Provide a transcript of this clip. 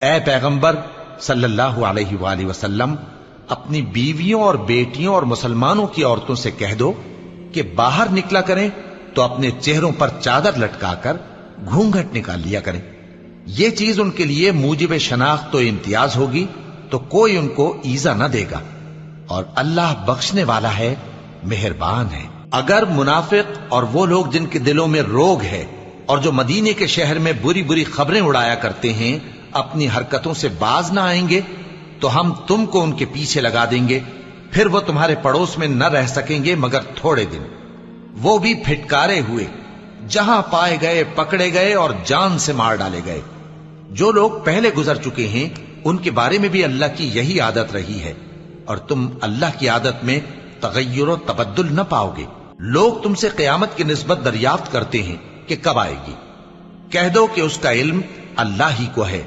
اے پیغمبر صلی اللہ علیہ وآلہ وسلم، اپنی بیویوں اور بیٹیوں اور مسلمانوں کی عورتوں سے کہہ دو کہ باہر نکلا کریں تو اپنے چہروں پر چادر لٹکا کر گھونگھٹ نکال لیا کریں۔ یہ چیز ان کے لیے موجب شناخت و امتیاز ہوگی تو کوئی ان کو ایذا نہ دے گا، اور اللہ بخشنے والا ہے، مہربان ہے۔ اگر منافق اور وہ لوگ جن کے دلوں میں روگ ہے اور جو مدینے کے شہر میں بری بری خبریں اڑایا کرتے ہیں اپنی حرکتوں سے باز نہ آئیں گے تو ہم تم کو ان کے پیچھے لگا دیں گے، پھر وہ تمہارے پڑوس میں نہ رہ سکیں گے مگر تھوڑے دن، وہ بھی پھٹکارے ہوئے، جہاں پائے گئے پکڑے گئے اور جان سے مار ڈالے گئے۔ جو لوگ پہلے گزر چکے ہیں ان کے بارے میں بھی اللہ کی یہی عادت رہی ہے، اور تم اللہ کی عادت میں تغیر و تبدل نہ پاؤ گے۔ لوگ تم سے قیامت کی نسبت دریافت کرتے ہیں کہ کب آئے گی، کہہ دو کہ اس کا علم اللہ ہی کو ہے،